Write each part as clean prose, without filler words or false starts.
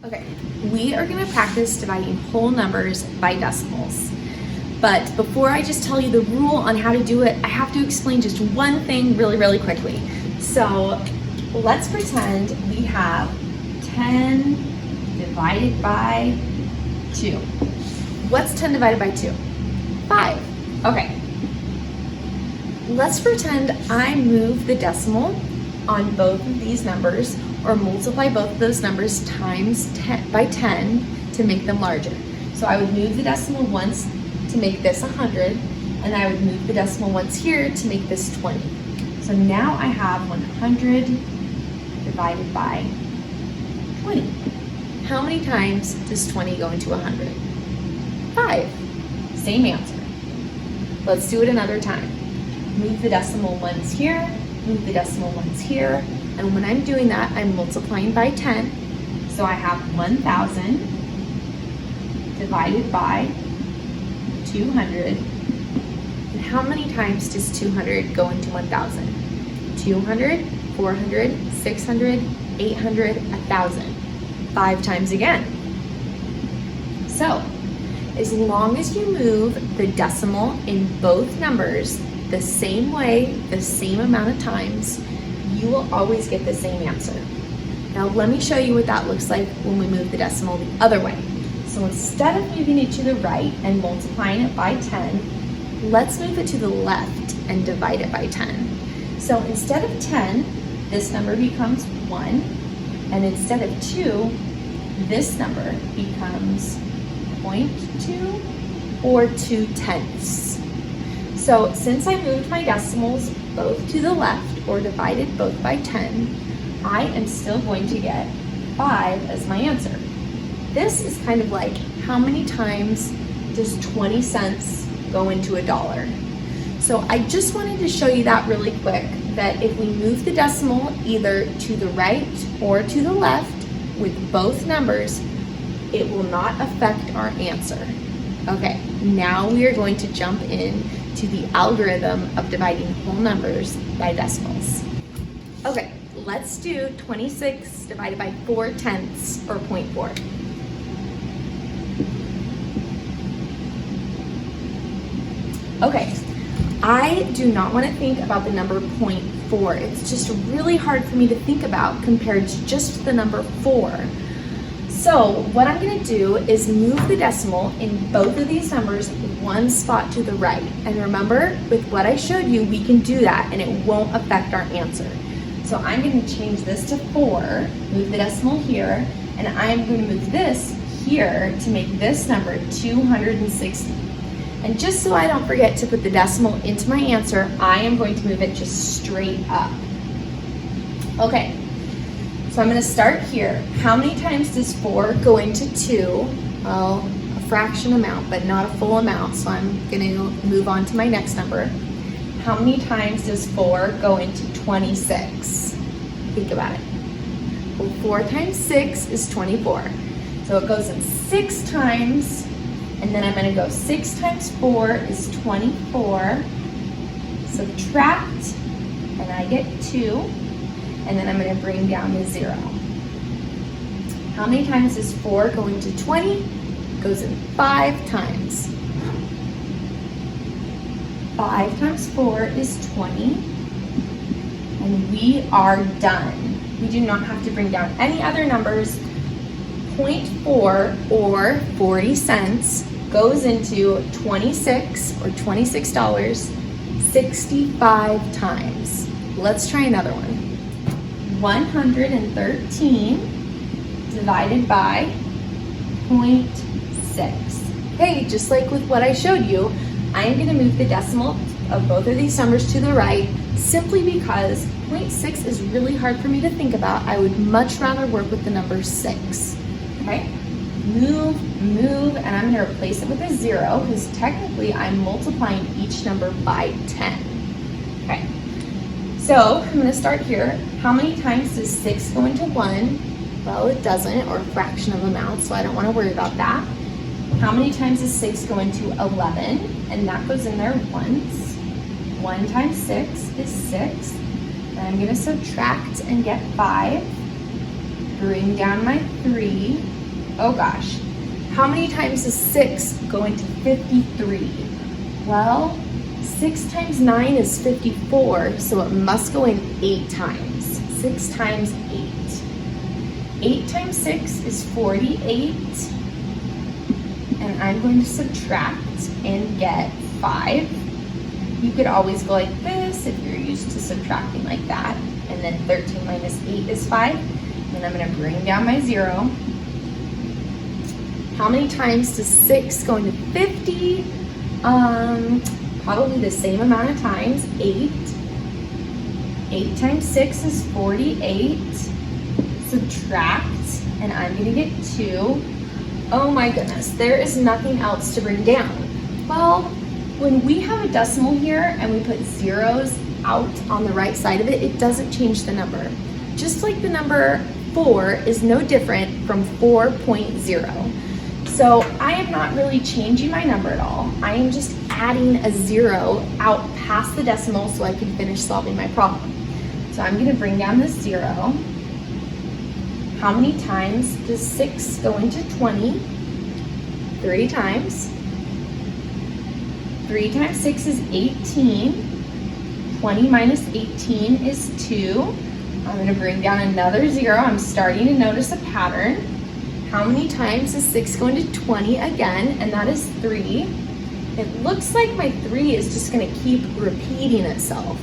Okay, we are going to practice dividing whole numbers by decimals. But before I just tell you the rule on how to do it, I have to explain just one thing really quickly. So let's pretend we have 10 divided by 2. What's 10 divided by 2? 5. Okay. Let's pretend I move the decimal on both of these numbers, or multiply both of those numbers times 10 by 10 to make them larger. So I would move the decimal once to make this 100, and I would move the decimal once here to make this 20. So now I have 100 divided by 20. How many times does 20 go into 100? 5. Same answer. Let's do it another time. Move the decimal once here, move the decimal once here, and when I'm doing that, I'm multiplying by 10. So I have 1,000 divided by 200. And how many times does 200 go into 1,000? 200, 400, 600, 800, 1,000. 5 times again. So, as long as you move the decimal in both numbers the same way, the same amount of times, you will always get the same answer. Now let me show you what that looks like when we move the decimal the other way. So instead of moving it to the right and multiplying it by 10, let's move it to the left and divide it by 10. So instead of 10, this number becomes 1, and instead of 2, this number becomes 0.2 or 2/10. So since I moved my decimals both to the left or divided both by 10, I am still going to get 5 as my answer. This is kind of like, how many times does 20 cents go into $1? So I just wanted to show you that really quick, that if we move the decimal either to the right or to the left with both numbers, it will not affect our answer. Okay, now we are going to jump in to the algorithm of dividing whole numbers by decimals. Okay, let's do 26 divided by 4/10 or 0.4. Okay, I do not want to think about the number 0.4. It's just really hard for me to think about compared to just the number 4. So what I'm going to do is move the decimal in both of these numbers one spot to the right. And remember, with what I showed you, we can do that and it won't affect our answer. So I'm going to change this to 4, move the decimal here, and I'm going to move this here to make this number 260. And just so I don't forget to put the decimal into my answer, I am going to move it just straight up. Okay. So I'm going to start here. How many times does 4 go into 2? Well, a fraction amount, but not a full amount. So I'm going to move on to my next number. How many times does 4 go into 26? Think about it. Well, 4 times 6 is 24. So it goes in 6 times, and then I'm going to go 6 times 4 is 24. Subtract, and I get 2. And then I'm going to bring down to 0. How many times does 4 go into 20? It goes in 5 times. 5 times 4 is 20. And we are done. We do not have to bring down any other numbers. 0.4 or 40 cents goes into 26 or $26 65 times. Let's try another one. 113 divided by 0.6. Okay, just like with what I showed you, I am going to move the decimal of both of these numbers to the right simply because 0.6 is really hard for me to think about. I would much rather work with the number 6. Okay, move, and I'm going to replace it with a 0 because technically I'm multiplying each number by 10. Okay. So I'm going to start here. How many times does 6 go into 1? Well, it doesn't, or a fraction of amount, so I don't want to worry about that. How many times does 6 go into 11? And that goes in there once. 1 times 6 is 6. And I'm going to subtract and get 5. bring down my 3. Oh gosh, how many times does 6 go into 53? Well, 6 times 9 is 54, so it must go in 8 times. 6 times 8. 8 times 6 is 48, and I'm going to subtract and get 5. You could always go like this if you're used to subtracting like that, and then 13 minus 8 is 5. And I'm going to bring down my 0. How many times does 6 go into 50? Probably the same amount of times, 8. 8 times 6 is 48. Subtract, and I'm going to get 2. Oh my goodness, there is nothing else to bring down. Well, when we have a decimal here and we put zeros out on the right side of it, it doesn't change the number. Just like the number 4 is no different from 4.0. So I am not really changing my number at all. I am just adding a 0 out past the decimal so I can finish solving my problem. So I'm going to bring down this 0. How many times does 6 go into 20? 3 times. 3 times 6 is 18. 20 minus 18 is 2. I'm going to bring down another 0. I'm starting to notice a pattern. How many times does 6 go into 20 again? And that is 3. It looks like my 3 is just going to keep repeating itself.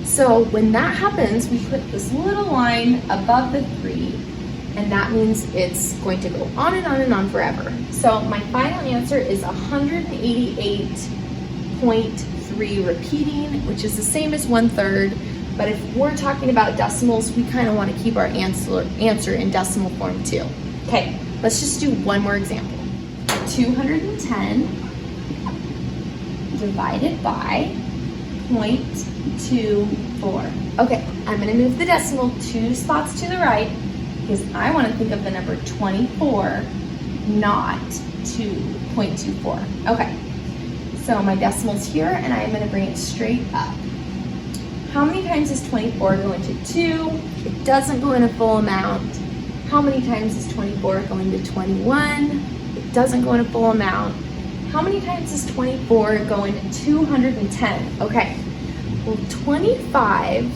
So when that happens, we put this little line above the 3, and that means it's going to go on and on and on forever. So my final answer is 188.3 repeating, which is the same as 1/3. But if we're talking about decimals, we kind of want to keep our answer in decimal form too. Okay, let's just do one more example. 210 divided by 0.24. Okay, I'm going to move the decimal 2 spots to the right because I want to think of the number 24, not 2.24. Okay, so my decimal's here and I'm going to bring it straight up. How many times does 24 go into 2? It doesn't go in a full amount. How many times does 24 go into 21? It doesn't go in a full amount. How many times does 24 go into 210? Okay, well 25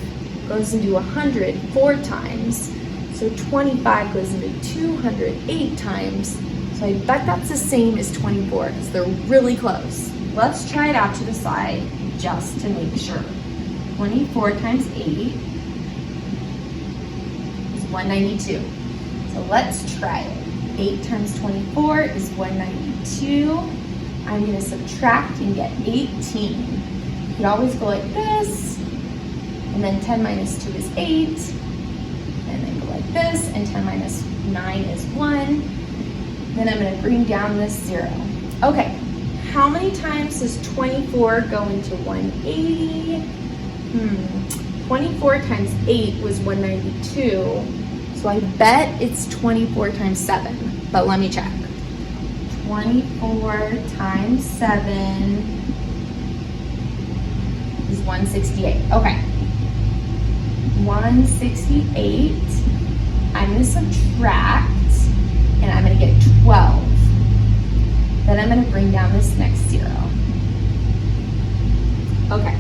goes into 100 4 times, so 25 goes into 208 times, so I bet that's the same as 24 because they're really close. Let's try it out to the side just to make sure. 24 times 8 is 192. So let's try it. 8 times 24 is 192. I'm going to subtract and get 18. You could always go like this, and then 10 minus 2 is 8, and then go like this, and 10 minus 9 is 1. Then I'm going to bring down this 0. Okay, how many times does 24 go into 180? 24 times 8 was 192, so I bet it's 24 times 7, but let me check. 24 times 7 is 168. Okay, 168, I'm going to subtract, and I'm going to get 12. Then I'm going to bring down this next 0. Okay.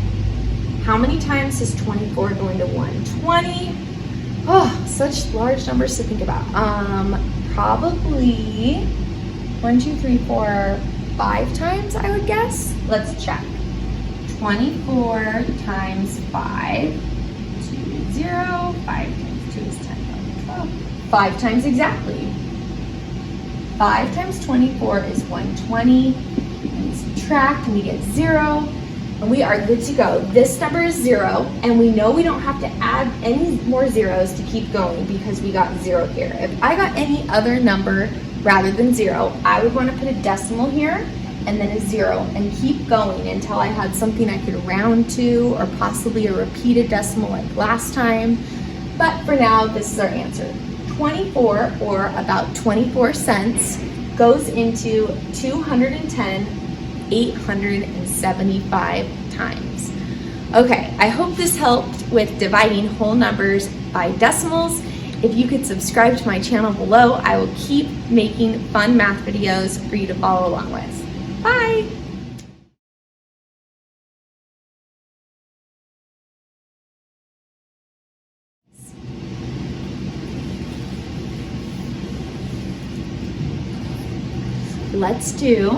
How many times does 24 go into 120? Oh, such large numbers to think about. Probably 1, 2, 3, 4, 5 times, I would guess. Let's check. 24 times 5, 2 is 0. 5 times 2 is 10, 12. 5 times exactly. 5 times 24 is 120. And we subtract and we get 0. And we are good to go. This number is 0, and we know we don't have to add any more zeros to keep going because we got 0 here. If I got any other number rather than 0, I would want to put a decimal here and then a 0 and keep going until I had something I could round to, or possibly a repeated decimal like last time. But for now, this is our answer. 24, or about 24 cents, goes into 210 875 times. Okay, I hope this helped with dividing whole numbers by decimals, If you could subscribe to my channel below, I will keep making fun math videos for you to follow along with. Bye! Let's do